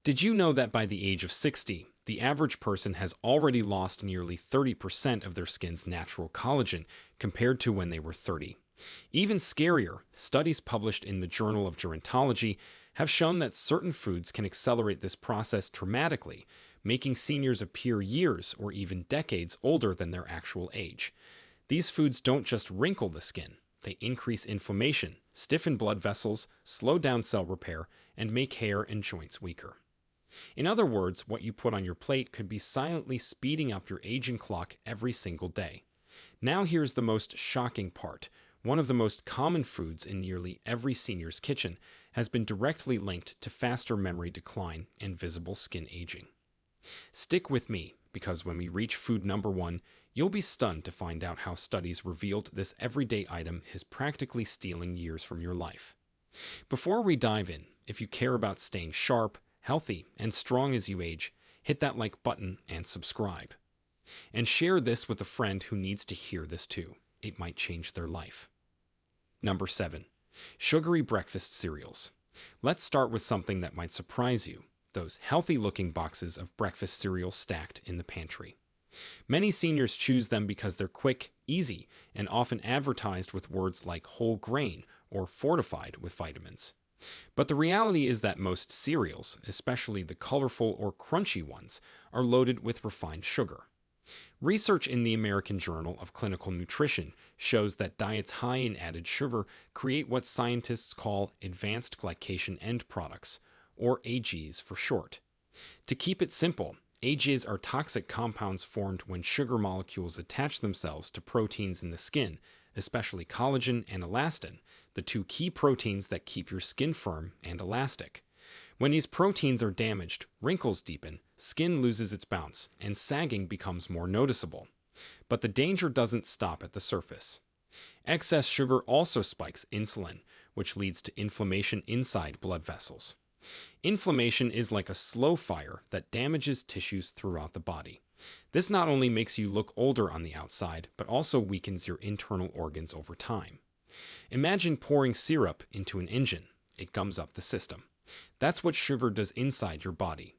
Did you know that by the age of 60, the average person has already lost nearly 30% of their skin's natural collagen compared to when they were 30? Even scarier, studies published in the Journal of Gerontology have shown that certain foods can accelerate this process dramatically, making seniors appear years or even decades older than their actual age. These foods don't just wrinkle the skin, they increase inflammation, stiffen blood vessels, slow down cell repair, and make hair and joints weaker. In other words, what you put on your plate could be silently speeding up your aging clock every single day. Now here's the most shocking part. One of the most common foods in nearly every senior's kitchen has been directly linked to faster memory decline and visible skin aging. Stick with me, because when we reach food number one, you'll be stunned to find out how studies revealed this everyday item is practically stealing years from your life. Before we dive in, if you care about staying sharp, healthy, and strong as you age, hit that like button and subscribe. And share this with a friend who needs to hear this too. It might change their life. Number 7. Sugary breakfast cereals. Let's start with something that might surprise you: those healthy-looking boxes of breakfast cereal stacked in the pantry. Many seniors choose them because they're quick, easy, and often advertised with words like whole grain or fortified with vitamins. But the reality is that most cereals, especially the colorful or crunchy ones, are loaded with refined sugar. Research in the American Journal of Clinical Nutrition shows that diets high in added sugar create what scientists call advanced glycation end products, or AGs for short. To keep it simple, AGs are toxic compounds formed when sugar molecules attach themselves to proteins in the skin, especially collagen and elastin, the two key proteins that keep your skin firm and elastic. When these proteins are damaged, wrinkles deepen, skin loses its bounce, and sagging becomes more noticeable. But the danger doesn't stop at the surface. Excess sugar also spikes insulin, which leads to inflammation inside blood vessels. Inflammation is like a slow fire that damages tissues throughout the body. This not only makes you look older on the outside, but also weakens your internal organs over time. Imagine pouring syrup into an engine. It gums up the system. That's what sugar does inside your body.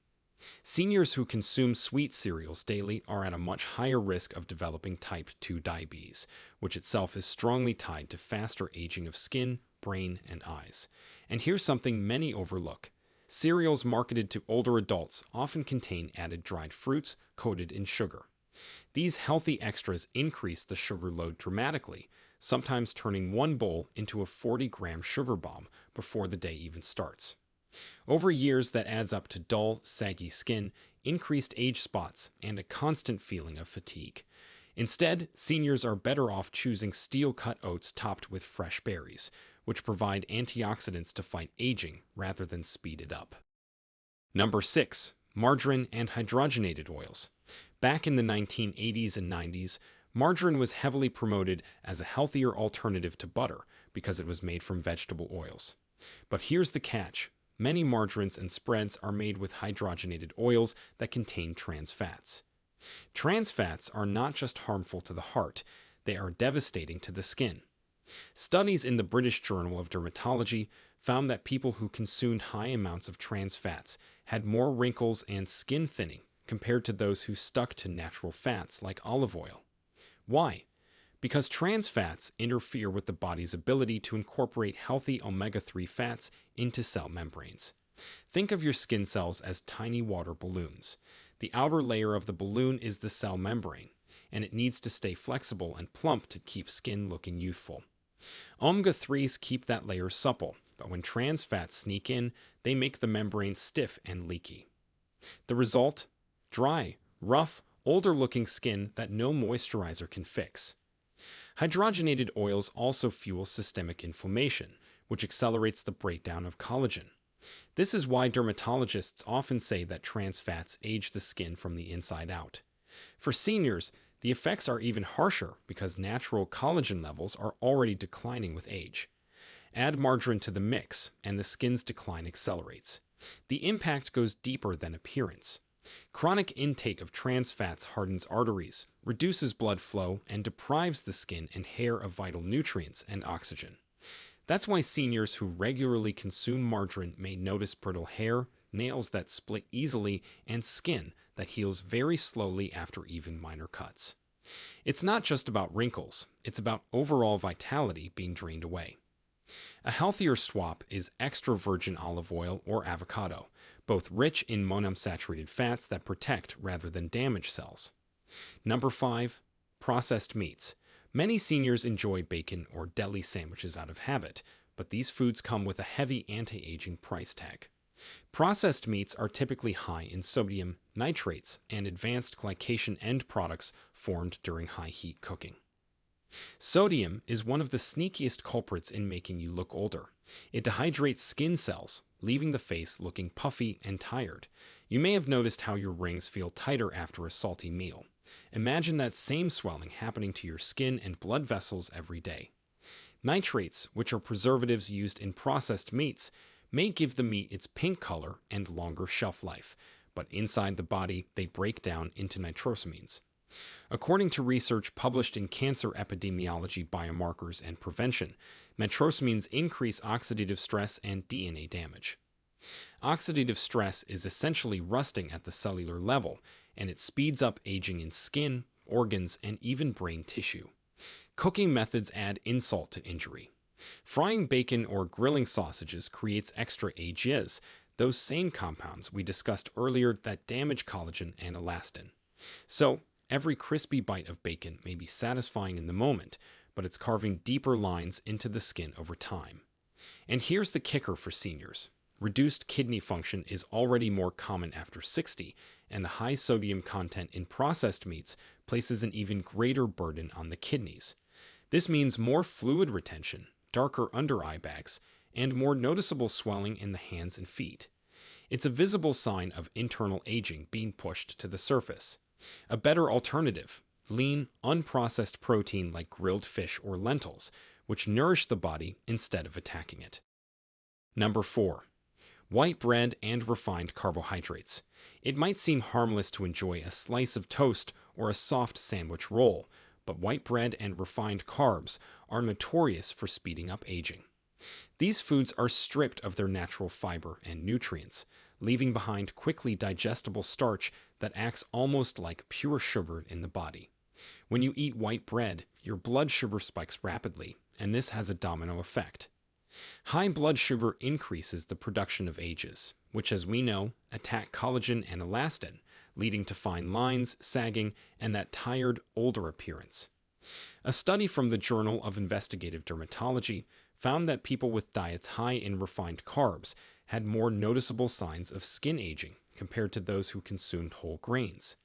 Seniors who consume sweet cereals daily are at a much higher risk of developing type 2 diabetes, which itself is strongly tied to faster aging of skin, brain, and eyes. And here's something many overlook. Cereals marketed to older adults often contain added dried fruits coated in sugar. These healthy extras increase the sugar load dramatically, sometimes turning one bowl into a 40-gram sugar bomb before the day even starts. Over years, that adds up to dull, saggy skin, increased age spots, and a constant feeling of fatigue. Instead, seniors are better off choosing steel-cut oats topped with fresh berries, which provide antioxidants to fight aging rather than speed it up. Number 6. Margarine and hydrogenated oils. Back in the 1980s and 90s, margarine was heavily promoted as a healthier alternative to butter because it was made from vegetable oils. But here's the catch. Many margarines and spreads are made with hydrogenated oils that contain trans fats. Trans fats are not just harmful to the heart, they are devastating to the skin. Studies in the British Journal of Dermatology found that people who consumed high amounts of trans fats had more wrinkles and skin thinning compared to those who stuck to natural fats like olive oil. Why? Because trans fats interfere with the body's ability to incorporate healthy omega-3 fats into cell membranes. Think of your skin cells as tiny water balloons. The outer layer of the balloon is the cell membrane, and it needs to stay flexible and plump to keep skin looking youthful. Omega-3s keep that layer supple, but when trans fats sneak in, they make the membrane stiff and leaky. The result? Dry, rough, older-looking skin that no moisturizer can fix. Hydrogenated oils also fuel systemic inflammation, which accelerates the breakdown of collagen. This is why dermatologists often say that trans fats age the skin from the inside out. For seniors, the effects are even harsher because natural collagen levels are already declining with age. Add margarine to the mix, and the skin's decline accelerates. The impact goes deeper than appearance. Chronic intake of trans fats hardens arteries, reduces blood flow, and deprives the skin and hair of vital nutrients and oxygen. That's why seniors who regularly consume margarine may notice brittle hair, nails that split easily, and skin that heals very slowly after even minor cuts. It's not just about wrinkles, it's about overall vitality being drained away. A healthier swap is extra virgin olive oil or avocado, both rich in monounsaturated fats that protect rather than damage cells. Number 5. Processed meats. Many seniors enjoy bacon or deli sandwiches out of habit, but these foods come with a heavy anti-aging price tag. Processed meats are typically high in sodium, nitrates, and advanced glycation end products formed during high heat cooking. Sodium is one of the sneakiest culprits in making you look older. It dehydrates skin cells, leaving the face looking puffy and tired. You may have noticed how your rings feel tighter after a salty meal. Imagine that same swelling happening to your skin and blood vessels every day. Nitrates, which are preservatives used in processed meats, may give the meat its pink color and longer shelf life, but inside the body they break down into nitrosamines. According to research published in Cancer Epidemiology, Biomarkers, and Prevention, nitrosamines increase oxidative stress and DNA damage. Oxidative stress is essentially rusting at the cellular level, and it speeds up aging in skin, organs, and even brain tissue. Cooking methods add insult to injury. Frying bacon or grilling sausages creates extra AGEs, those same compounds we discussed earlier that damage collagen and elastin. So, every crispy bite of bacon may be satisfying in the moment, but it's carving deeper lines into the skin over time. And here's the kicker for seniors. Reduced kidney function is already more common after 60, and the high sodium content in processed meats places an even greater burden on the kidneys. This means more fluid retention, darker under eye bags, and more noticeable swelling in the hands and feet. It's a visible sign of internal aging being pushed to the surface. A better alternative: lean, unprocessed protein like grilled fish or lentils, which nourish the body instead of attacking it. Number 4. White bread and refined carbohydrates. It might seem harmless to enjoy a slice of toast or a soft sandwich roll, but white bread and refined carbs are notorious for speeding up aging. These foods are stripped of their natural fiber and nutrients, leaving behind quickly digestible starch that acts almost like pure sugar in the body. When you eat white bread, your blood sugar spikes rapidly, and this has a domino effect. High blood sugar increases the production of AGEs, which, as we know, attack collagen and elastin, leading to fine lines, sagging, and that tired, older appearance. A study from the Journal of Investigative Dermatology found that people with diets high in refined carbs had more noticeable signs of skin aging compared to those who consumed whole grains.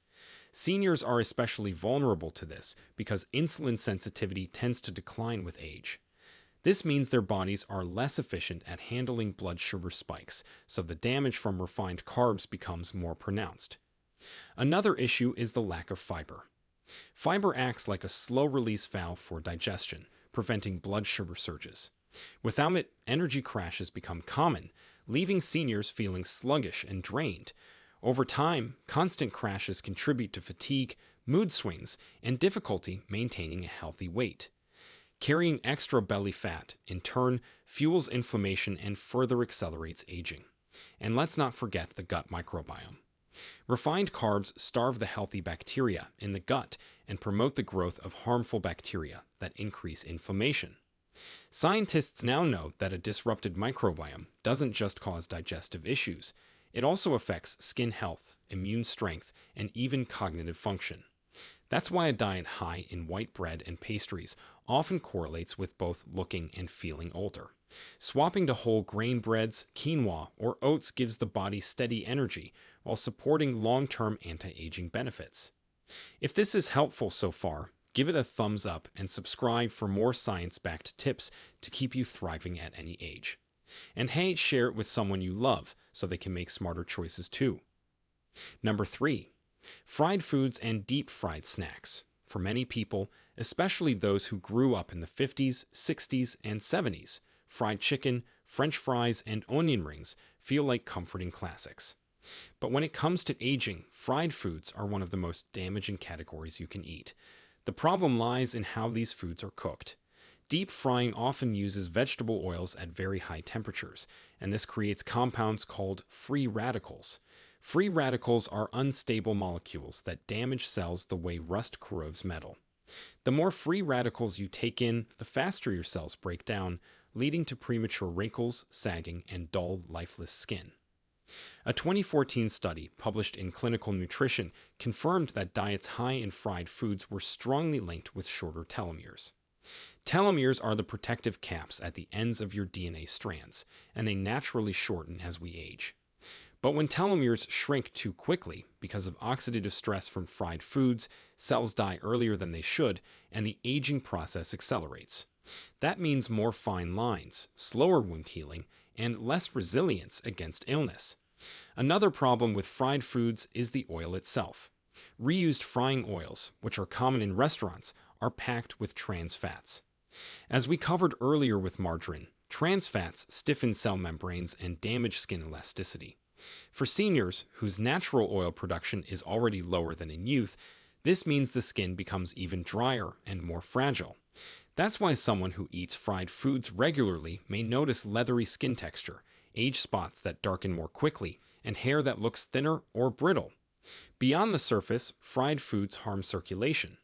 Seniors are especially vulnerable to this because insulin sensitivity tends to decline with age. This means their bodies are less efficient at handling blood sugar spikes, so the damage from refined carbs becomes more pronounced. Another issue is the lack of fiber. Fiber acts like a slow-release valve for digestion, preventing blood sugar surges. Without it, energy crashes become common, leaving seniors feeling sluggish and drained. Over time, constant crashes contribute to fatigue, mood swings, and difficulty maintaining a healthy weight. Carrying extra belly fat, in turn, fuels inflammation and further accelerates aging. And let's not forget the gut microbiome. Refined carbs starve the healthy bacteria in the gut and promote the growth of harmful bacteria that increase inflammation. Scientists now know that a disrupted microbiome doesn't just cause digestive issues, it also affects skin health, immune strength, and even cognitive function. That's why a diet high in white bread and pastries often correlates with both looking and feeling older. Swapping to whole grain breads, quinoa, or oats gives the body steady energy while supporting long-term anti-aging benefits. If this is helpful so far, give it a thumbs up and subscribe for more science-backed tips to keep you thriving at any age. And hey, share it with someone you love so they can make smarter choices too. Number 3. Fried foods and deep-fried snacks. For many people, especially those who grew up in the 50s, 60s, and 70s, fried chicken, French fries, and onion rings feel like comforting classics. But when it comes to aging, fried foods are one of the most damaging categories you can eat. The problem lies in how these foods are cooked. Deep frying often uses vegetable oils at very high temperatures, and this creates compounds called free radicals. Free radicals are unstable molecules that damage cells the way rust corrodes metal. The more free radicals you take in, the faster your cells break down, leading to premature wrinkles, sagging, and dull, lifeless skin. A 2014 study published in Clinical Nutrition confirmed that diets high in fried foods were strongly linked with shorter telomeres. Telomeres are the protective caps at the ends of your DNA strands, and they naturally shorten as we age. But when telomeres shrink too quickly because of oxidative stress from fried foods, cells die earlier than they should, and the aging process accelerates. That means more fine lines, slower wound healing, and less resilience against illness. Another problem with fried foods is the oil itself. Reused frying oils, which are common in restaurants, are packed with trans fats. As we covered earlier with margarine, trans fats stiffen cell membranes and damage skin elasticity. For seniors, whose natural oil production is already lower than in youth, this means the skin becomes even drier and more fragile. That's why someone who eats fried foods regularly may notice leathery skin texture, age spots that darken more quickly, and hair that looks thinner or brittle. Beyond the surface, fried foods harm circulation.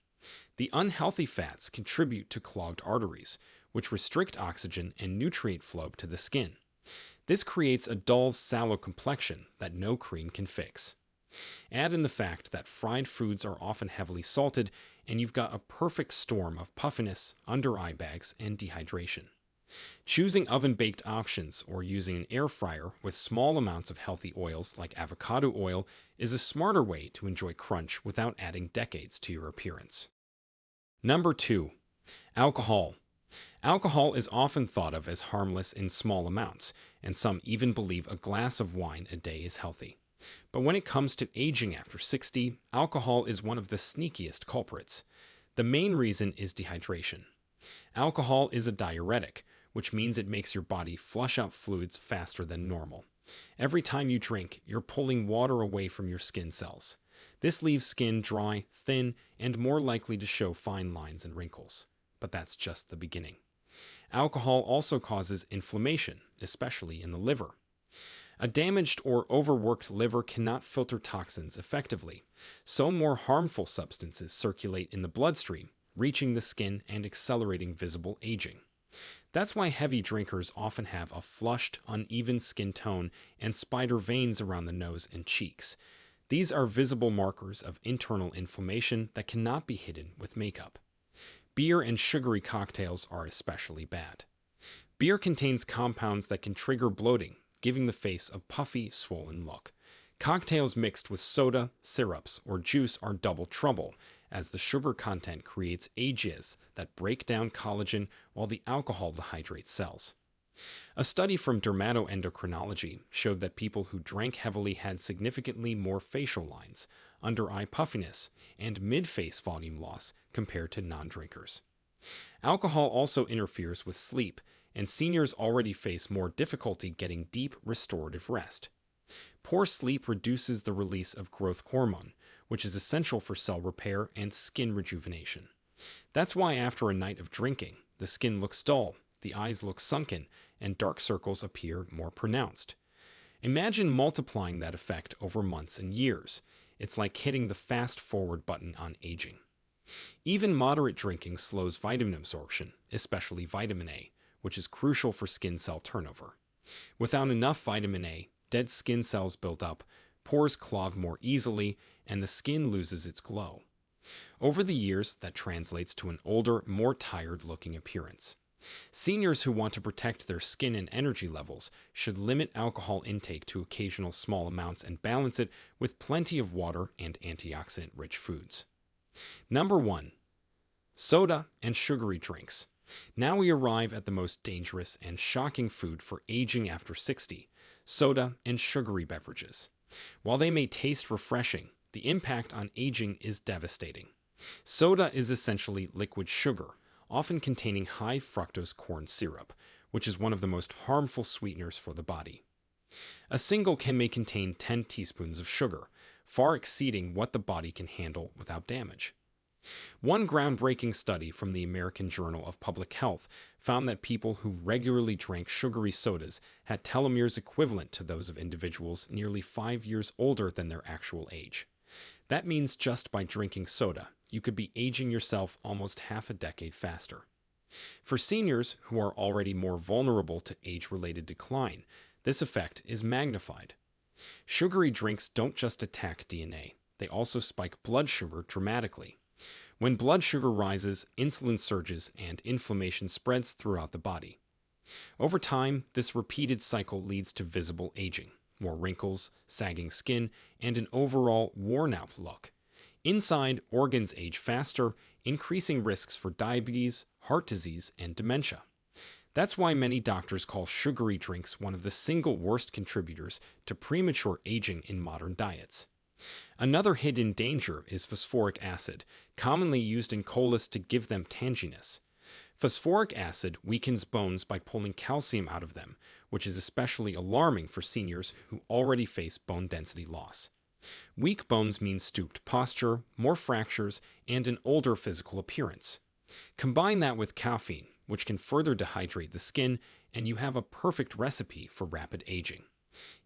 The unhealthy fats contribute to clogged arteries, which restrict oxygen and nutrient flow to the skin. This creates a dull, sallow complexion that no cream can fix. Add in the fact that fried foods are often heavily salted, and you've got a perfect storm of puffiness, under-eye bags, and dehydration. Choosing oven-baked options or using an air fryer with small amounts of healthy oils like avocado oil is a smarter way to enjoy crunch without adding decades to your appearance. Number 2. Alcohol. Alcohol is often thought of as harmless in small amounts, and some even believe a glass of wine a day is healthy. But when it comes to aging after 60, alcohol is one of the sneakiest culprits. The main reason is dehydration. Alcohol is a diuretic, which means it makes your body flush out fluids faster than normal. Every time you drink, you're pulling water away from your skin cells. This leaves skin dry, thin, and more likely to show fine lines and wrinkles. But that's just the beginning. Alcohol also causes inflammation, especially in the liver. A damaged or overworked liver cannot filter toxins effectively, so more harmful substances circulate in the bloodstream, reaching the skin and accelerating visible aging. That's why heavy drinkers often have a flushed, uneven skin tone and spider veins around the nose and cheeks. These are visible markers of internal inflammation that cannot be hidden with makeup. Beer and sugary cocktails are especially bad. Beer contains compounds that can trigger bloating, giving the face a puffy, swollen look. Cocktails mixed with soda, syrups, or juice are double trouble, as the sugar content creates ages that break down collagen while the alcohol dehydrates cells. A study from dermatoendocrinology showed that people who drank heavily had significantly more facial lines, under-eye puffiness, and mid-face volume loss compared to non-drinkers. Alcohol also interferes with sleep, and seniors already face more difficulty getting deep restorative rest. Poor sleep reduces the release of growth hormone, which is essential for cell repair and skin rejuvenation. That's why after a night of drinking, the skin looks dull, the eyes look sunken, and dark circles appear more pronounced. Imagine multiplying that effect over months and years. It's like hitting the fast-forward button on aging. Even moderate drinking slows vitamin absorption, especially vitamin A, which is crucial for skin cell turnover. Without enough vitamin A, dead skin cells build up, pores clog more easily, and the skin loses its glow. Over the years, that translates to an older, more tired-looking appearance. Seniors who want to protect their skin and energy levels should limit alcohol intake to occasional small amounts and balance it with plenty of water and antioxidant-rich foods. Number 1. Soda and sugary drinks. Now we arrive at the most dangerous and shocking food for aging after 60, soda and sugary beverages. While they may taste refreshing, the impact on aging is devastating. Soda is essentially liquid sugar, often containing high fructose corn syrup, which is one of the most harmful sweeteners for the body. A single can may contain 10 teaspoons of sugar, far exceeding what the body can handle without damage. One groundbreaking study from the American Journal of Public Health found that people who regularly drank sugary sodas had telomeres equivalent to those of individuals nearly 5 years older than their actual age. That means just by drinking soda, you could be aging yourself almost half a decade faster. For seniors who are already more vulnerable to age-related decline, this effect is magnified. Sugary drinks don't just attack DNA, they also spike blood sugar dramatically. When blood sugar rises, insulin surges and inflammation spreads throughout the body. Over time, this repeated cycle leads to visible aging, more wrinkles, sagging skin, and an overall worn-out look. Inside, organs age faster, increasing risks for diabetes, heart disease, and dementia. That's why many doctors call sugary drinks one of the single worst contributors to premature aging in modern diets. Another hidden danger is phosphoric acid, commonly used in colas to give them tanginess. Phosphoric acid weakens bones by pulling calcium out of them, which is especially alarming for seniors who already face bone density loss. Weak bones mean stooped posture, more fractures, and an older physical appearance. Combine that with caffeine, which can further dehydrate the skin, and you have a perfect recipe for rapid aging.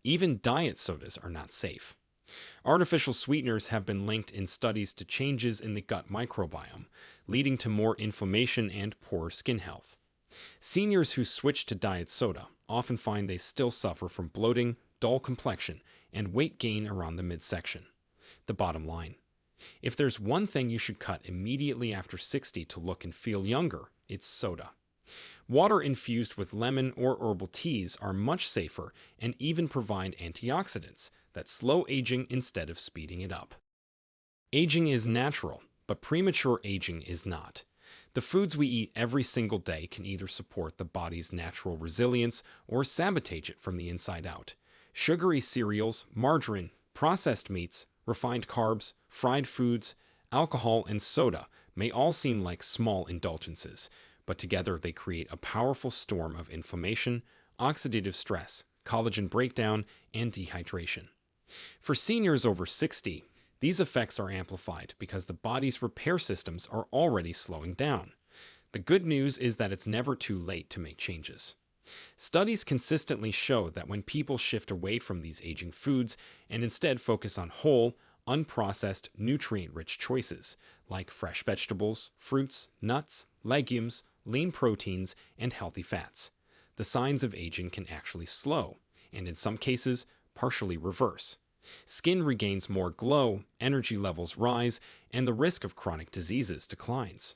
Even diet sodas are not safe. Artificial sweeteners have been linked in studies to changes in the gut microbiome, leading to more inflammation and poorer skin health. Seniors who switch to diet soda often find they still suffer from bloating, dull complexion, and weight gain around the midsection. The bottom line: if there's one thing you should cut immediately after 60 to look and feel younger, it's soda. Water infused with lemon or herbal teas are much safer and even provide antioxidants that slow aging instead of speeding it up. Aging is natural, but premature aging is not. The foods we eat every single day can either support the body's natural resilience or sabotage it from the inside out. Sugary cereals, margarine, processed meats, refined carbs, fried foods, alcohol, and soda may all seem like small indulgences, but together they create a powerful storm of inflammation, oxidative stress, collagen breakdown, and dehydration. For seniors over 60, these effects are amplified because the body's repair systems are already slowing down. The good news is that it's never too late to make changes. Studies consistently show that when people shift away from these aging foods and instead focus on whole, unprocessed, nutrient-rich choices like fresh vegetables, fruits, nuts, legumes, lean proteins, and healthy fats, the signs of aging can actually slow, and in some cases, partially reverse. Skin regains more glow, energy levels rise, and the risk of chronic diseases declines.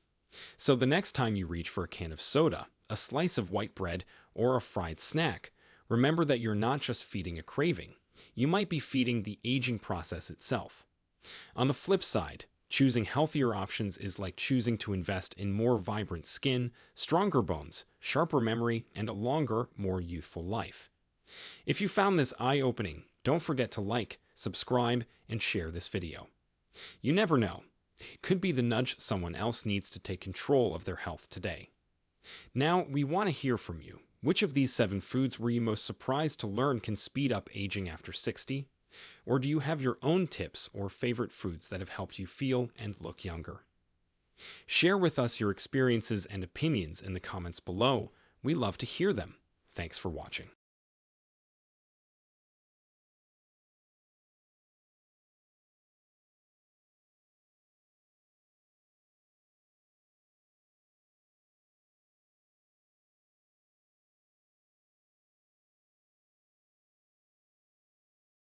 So the next time you reach for a can of soda, a slice of white bread, or a fried snack, remember that you're not just feeding a craving. You might be feeding the aging process itself. On the flip side, choosing healthier options is like choosing to invest in more vibrant skin, stronger bones, sharper memory, and a longer, more youthful life. If you found this eye-opening, don't forget to like, subscribe, and share this video. You never know. It could be the nudge someone else needs to take control of their health today. Now, we want to hear from you. Which of these 7 foods were you most surprised to learn can speed up aging after 60? Or do you have your own tips or favorite foods that have helped you feel and look younger? Share with us your experiences and opinions in the comments below. We love to hear them. Thanks for watching.